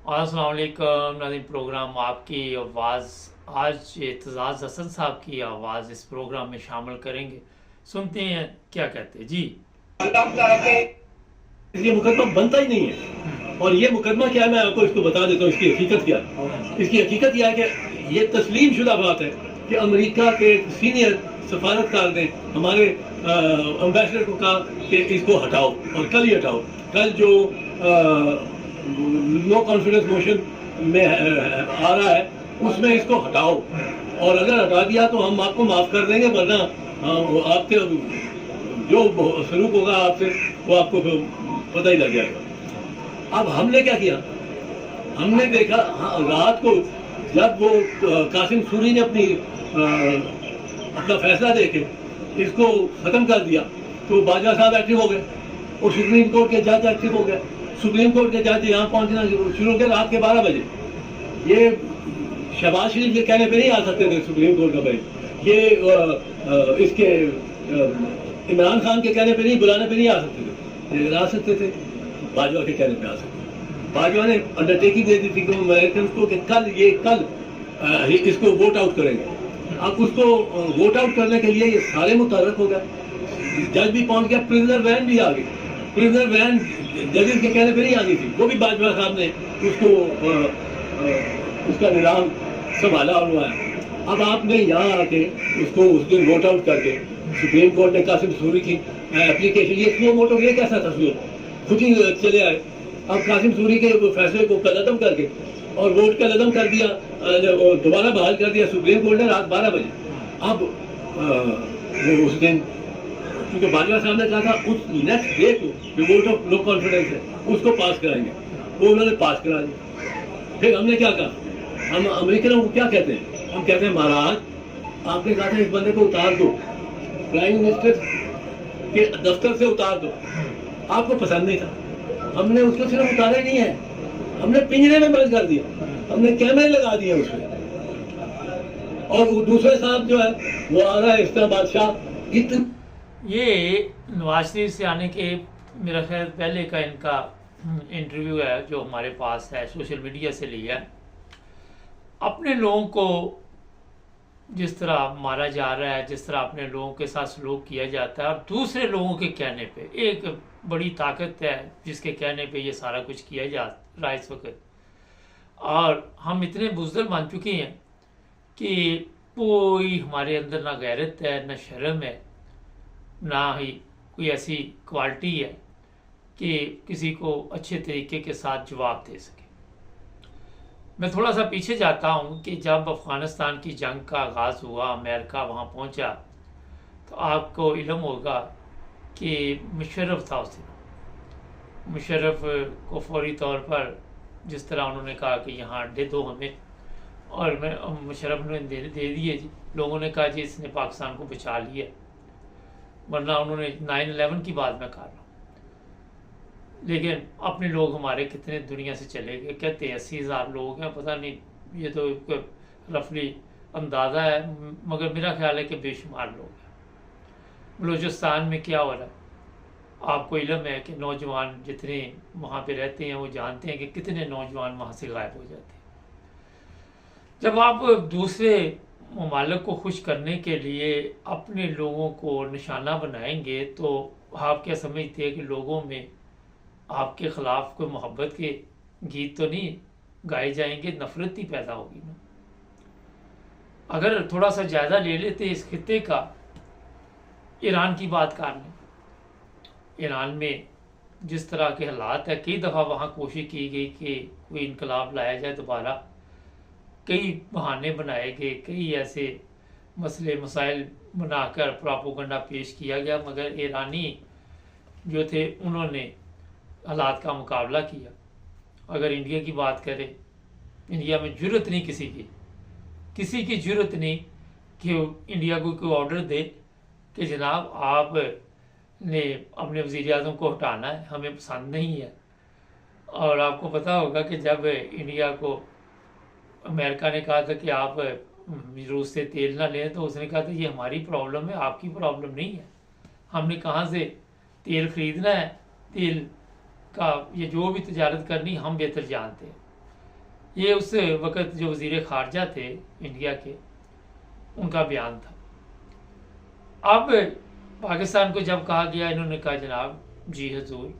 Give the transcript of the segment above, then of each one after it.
अस्सलाम वालेकुम नाज़रीन। प्रोग्राम आपकी आवाज़, आज एतजाज़ हसन साहब की आवाज़ इस प्रोग्राम में शामिल करेंगे। सुनते हैं क्या कहते हैं जी। ये मुकदमा बनता ही नहीं है। और ये मुकदमा क्या है, मैं आपको इसको बता देता हूँ। इसकी हकीकत क्या है? इसकी हकीकत यह है कि ये तस्लीम शुदा बात है कि अमेरिका के सीनियर सफारतकार ने हमारे एम्बेसडर को कहा कि इसको हटाओ, और कल ही हटाओ। कल जो नो कॉन्फिडेंस मोशन में आ रहा है उसमें इसको हटाओ, और अगर हटा दिया तो हम आपको माफ कर देंगे, वरना आपके जो सलूक होगा आपसे वो आपको पता ही लग जाएगा। अब हमने क्या किया, हमने देखा रात को जब वो कासिम सूरी ने अपना फैसला देके इसको खत्म कर दिया तो बाजवा साहब एक्टिव हो गए और सुप्रीम कोर्ट के जज एक्टिव हो गए। सुप्रीम कोर्ट के जज यहाँ पहुंचना शुरू हो गए रात के 12 बजे। ये शहबाज शरीफ के कहने पे नहीं आ सकते थे सुप्रीम कोर्ट का बेंच, ये इसके इमरान खान के कहने पे नहीं, बुलाने पे नहीं आ सकते थे। ये आ सकते थे, बाजवा के कहने पे आ सकते थे। बाजवा ने अंडरटेकिंग दे दी थी कि अमेरिकन को कि कल इसको वोट आउट करेंगे। अब उसको वोट आउट करने के लिए ये सारे मुतहर्रिक हो गए। जज भी पहुंच गया, प्रिजनर वैन भी आ गई। प्रिजनर वैन जजेस के कहने पे नहीं आनी थी, वो भी बाजवा साहब ने उसको उसका निज़ाम संभाला और हुआ है। अब आपने यहाँ आके उसको उस दिन वोट आउट करके सुप्रीम कोर्ट ने कासिम सूरी की एप्लीकेशन, ये स्लो मोटो, ये कैसा था, खुद ही चले आए। अब कासिम सूरी के फैसले को कलअदम करके और वोट का लदम कर दिया, दोबारा बहाल कर दिया सुप्रीम कोर्ट ने रात 12 बजे। अब वो उस दिन क्योंकि बाजवा साहब ने कहा था उस नेक्स्ट डे को वोट ऑफ नो कॉन्फिडेंस है उसको पास कराएंगे, वो उन्होंने पास करा दिया। फिर हमने क्या कहा, हम अमेरिकनों को क्या कहते हैं, हम कहते हैं महाराज आपने कहा था इस बंदे को उतार दो, प्राइम मिनिस्टर के दफ्तर से उतार दो, आपको पसंद नहीं था। हमने उसको सिर्फ उतारा नहीं है, हमने पिंजरे में बंद कर दिया, हमने कैमरे लगा दिए उसमें। और दूसरे साहब जो है वो आ रहा है इस्लाम बादशाह। ये नवाज शरीफ से आने के मेरा ख्याल पहले का इनका इंटरव्यू है जो हमारे पास है, सोशल मीडिया से लिया है। अपने लोगों को जिस तरह मारा जा रहा है, जिस तरह अपने लोगों के साथ सलूक किया जाता है, और दूसरे लोगों के कहने पे, एक बड़ी ताकत है जिसके कहने पे ये सारा कुछ किया जा रहा है इस वक्त। और हम इतने बुज़दिल बन चुके हैं कि कोई हमारे अंदर ना गैरत है, ना शर्म है, ना ही कोई ऐसी क्वालिटी है कि किसी को अच्छे तरीके के साथ जवाब दे सके। मैं थोड़ा सा पीछे जाता हूँ कि जब अफ़गानिस्तान की जंग का आगाज़ हुआ, अमेरिका वहाँ पहुँचा, तो आपको इल्म होगा कि मुशर्रफ था उस दिन। मुशर्रफ को फौरी तौर पर जिस तरह उन्होंने कहा कि यहाँ अड्डे दो हमें, और मैं मुशर्रफ ने दे दिए जी। लोगों ने कहा जी इसने पाकिस्तान को बचा लिया, वरना उन्होंने 9/11 की बात मैं कर रहा हूँ। लेकिन अपने लोग हमारे कितने दुनिया से चले गए, कहते हैं 80,000 लोग हैं, पता नहीं, ये तो रफली अंदाज़ा है, मगर मेरा ख्याल है कि बेशुमार लोग हैं। बलूचिस्तान में क्या हो रहा है आपको इल्म है कि नौजवान जितने वहाँ पे रहते हैं वो जानते हैं कि कितने नौजवान वहाँ से गायब हो जाते हैं। जब आप दूसरे ममालिक को खुश करने के लिए अपने लोगों को निशाना बनाएंगे तो आप क्या समझते हैं कि लोगों में आपके ख़िलाफ़ कोई मोहब्बत के गीत तो नहीं गाए जाएंगे, नफ़रत ही पैदा होगी ना। अगर थोड़ा सा ज़्यादा ले लेते इस खित्ते का, ईरान की बात कर लें। ईरान में जिस तरह के हालात है, कई दफ़ा वहाँ कोशिश की गई कि कोई इनकलाब लाया जाए दोबारा, कई बहाने बनाए गए, कई ऐसे मसले मसाइल बनाकर प्रोपेगेंडा पेश किया गया, मगर ईरानी जो थे उन्होंने हालात का मुकाबला किया। अगर इंडिया की बात करें, इंडिया में जुर्रत नहीं किसी की जुर्रत नहीं कि इंडिया को कोई ऑर्डर दे कि जनाब आप ने अपने वज़ीर आज़म को हटाना है, हमें पसंद नहीं है। और आपको पता होगा कि जब इंडिया को अमेरिका ने कहा था कि आप रूस से तेल ना लें, तो उसने कहा था ये हमारी प्रॉब्लम है, आपकी प्रॉब्लम नहीं है। हमने कहाँ से तेल ख़रीदना है, तेल का ये जो भी तजारत करनी हम बेहतर जानते हैं। ये उस वक़्त जो वज़ीर ख़ारजा थे इंडिया के, उनका बयान था। अब पाकिस्तान को जब कहा गया, इन्होंने कहा जनाब जी हजूर,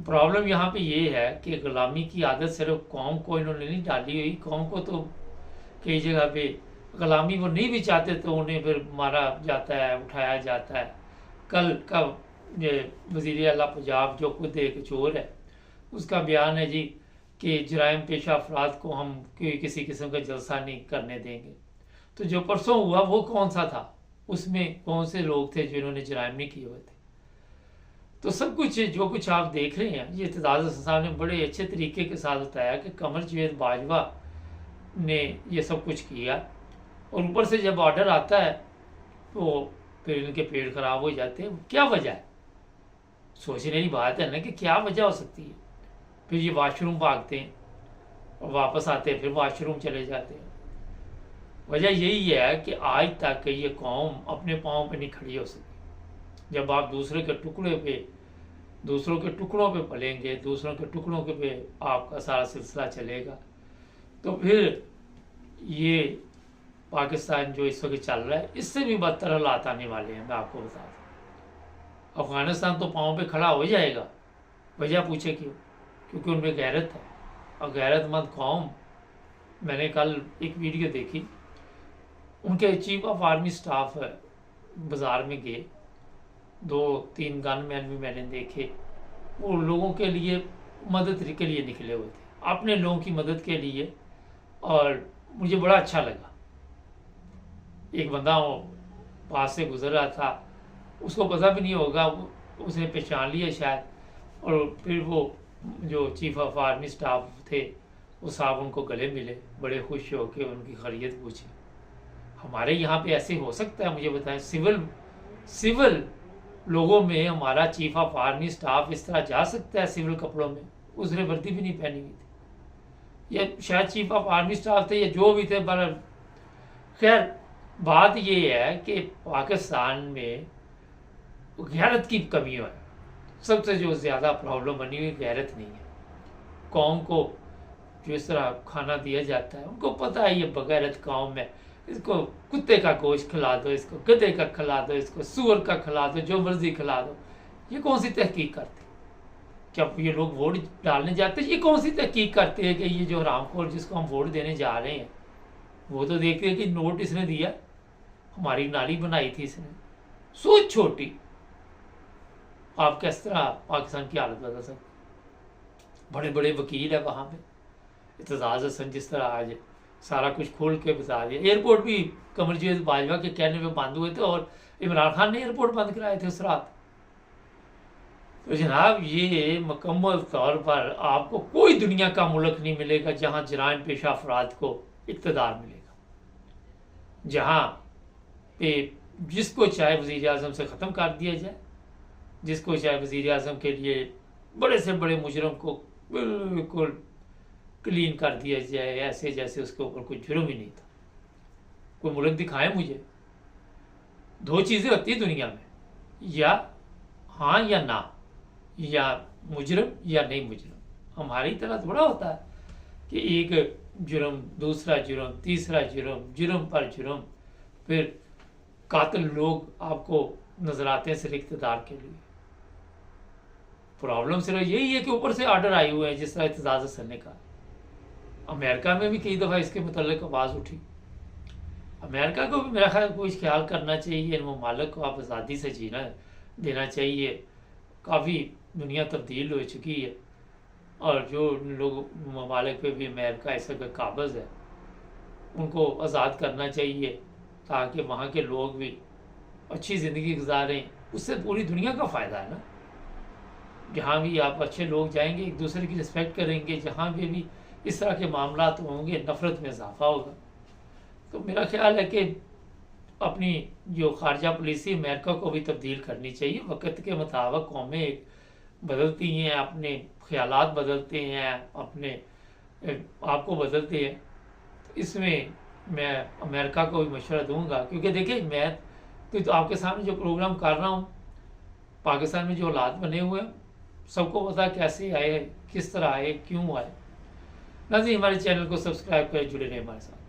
प्रॉब्लम यहाँ पे ये है कि ग़ुलामी की आदत सिर्फ कौम को इन्होंने नहीं डाली हुई, कौम को तो कई जगह पे ग़ुलामी वो नहीं भी चाहते तो उन्हें फिर मारा जाता है, उठाया जाता है। कल का ये वज़ीर आला पंजाब जो खुद एक चोर है, उसका बयान है जी कि जराइम पेशा अफराद को हम किसी किस्म का जलसा नहीं करने देंगे। तो जो परसों हुआ वो कौन सा था, उसमें कौन से लोग थे जिन्होंने जराइम नहीं किए हुए थे? तो सब कुछ जो कुछ आप देख रहे हैं, ये इत्तेजाज हसन साहब ने बड़े अच्छे तरीके के साथ बताया कि कमर जावेद बाजवा ने ये सब कुछ किया, और ऊपर से जब ऑर्डर आता है तो फिर इनके पेट खराब हो जाते हैं। क्या वजह है? सोचने की बात है ना कि क्या वजह हो सकती है। फिर ये वाशरूम भागते हैं और वापस आते हैं, फिर वाशरूम चले जाते हैं। वजह यही है कि आज तक ये कौम अपने पाँव पे नहीं खड़ी हो सकी। जब आप दूसरों के टुकड़ों पे पलेंगे, दूसरों के टुकड़ों के पे आपका सारा सिलसिला चलेगा, तो फिर ये पाकिस्तान जो इस वक्त चल रहा है, इससे भी बदतर हालात आने वाले हैं। मैं आपको बता दूँ, अफगानिस्तान तो पाँव पे खड़ा हो जाएगा। वजह पूछे क्यों? क्योंकि उनमें गैरत है, और गैरतमंद कौम। मैंने कल एक वीडियो देखी, उनके चीफ ऑफ आर्मी स्टाफ बाज़ार में गए, 2-3 गनमैन भी मैंने देखे, वो लोगों के लिए मदद के लिए निकले हुए थे, अपने लोगों की मदद के लिए। और मुझे बड़ा अच्छा लगा। एक बंदा वो पास से गुजर रहा था, उसको पता भी नहीं होगा, उसने पहचान लिया शायद, और फिर वो जो चीफ ऑफ आर्मी स्टाफ थे वो साहब उनको गले मिले, बड़े खुश हो के उनकी खैरियत पूछी। हमारे यहाँ पे ऐसे हो सकता है? मुझे बताएं, सिविल लोगों में हमारा चीफ ऑफ आर्मी स्टाफ इस तरह जा सकता है सिविल कपड़ों में? उसने वर्दी भी नहीं पहनी हुई थी, या शायद चीफ ऑफ आर्मी स्टाफ थे या जो भी थे। पर खैर, बात ये है कि पाकिस्तान में गैरत की कमी है। सबसे जो ज़्यादा प्रॉब्लम बनी हुई गैरत नहीं है। कौम को जो इस तरह खाना दिया जाता है, उनको पता है ये बगैरत कौम है, इसको कुत्ते का गोश्त खिला दो, इसको गधे का खिला दो, इसको सूअर का खिला दो, जो मर्जी खिला दो। ये कौन सी तहकीक करते? क्या ये लोग वोट डालने जाते हैं? ये कौन सी तहकीक करते हैं कि ये जो हरामखोर जिसको हम वोट देने जा रहे हैं, वो तो देखते हैं कि नोट इसने दिया, हमारी नाली बनाई थी इसने। सोच छोटी, आप किस तरह पाकिस्तान की हालत बदल सकते? बड़े बड़े वकील है वहाँ पे, इत्तेजाज हसन जिस तरह आज सारा कुछ खोल के बता दिया। एयरपोर्ट भी कमर जावेद बाजवा के कहने में बंद हुए थे, और इमरान खान ने एयरपोर्ट बंद कराए थे उस रात। तो जनाब, ये मुकम्मल तौर पर आपको कोई दुनिया का मुल्क नहीं मिलेगा जहाँ जराइम पेशा अफराद को इक़्तिदार मिलेगा, जहाँ पे जिसको चाहे वज़ीर आज़म से ख़त्म कर दिया जाए, जिसको चाहे वज़ीर आज़म के लिए बड़े से बड़े मुजरम को बिल्कुल क्लीन कर दिया जाए, ऐसे जैसे उसके ऊपर कोई जुर्म ही नहीं था। कोई मुल्क दिखाए मुझे। 2 चीज़ें होती है दुनिया में, या हाँ या ना, या मुजरम या नहीं मुजरम। हमारी तरह थोड़ा होता है कि एक जुर्म, दूसरा जुर्म, तीसरा जुर्म, जुर्म पर जुर्म, फिर कातिल लोग आपको नजर आते हैं सिर्फ इक़्तिदार के लिए। प्रॉब्लम सिर्फ यही है कि ऊपर से ऑर्डर आए हुए हैं, जिस तरह इत्तेजाज हसन ने कहा। अमेरिका में भी कई दफ़ा इसके मुतल्लिक़ आवाज़ उठी। अमेरिका को भी मेरा ख्याल कुछ ख्याल करना चाहिए, इन ममालिक को आप आज़ादी से जीना देना चाहिए। काफ़ी दुनिया तब्दील हो चुकी है, और जो लोग ममालिक पे भी अमेरिका इस वक्त काबज़ है, उनको आज़ाद करना चाहिए, ताकि वहाँ के लोग भी अच्छी ज़िंदगी गुजारें। उससे पूरी दुनिया का फ़ायदा है ना। जहाँ भी आप अच्छे लोग जाएंगे, एक दूसरे की रिस्पेक्ट करेंगे, जहाँ भी इस तरह के मामला होंगे, नफ़रत में इजाफा होगा। तो मेरा ख्याल है कि अपनी जो खारजा पॉलिसी अमेरिका को भी तब्दील करनी चाहिए। वक्त के मुताबिक कौमें बदलती हैं, अपने ख्यालात बदलते हैं, अपने आप को बदलते हैं। तो इसमें मैं अमेरिका को भी मशवरा दूंगा, क्योंकि देखिए, मैं तो आपके सामने जो प्रोग्राम कर रहा हूँ, पाकिस्तान में जो हालात बने हुए हैं, सबको पता कैसे आए, किस तरह आए, क्यों आए। नाज़रीन हमारे चैनल को सब्सक्राइब करें, जुड़े रहें हमारे साथ।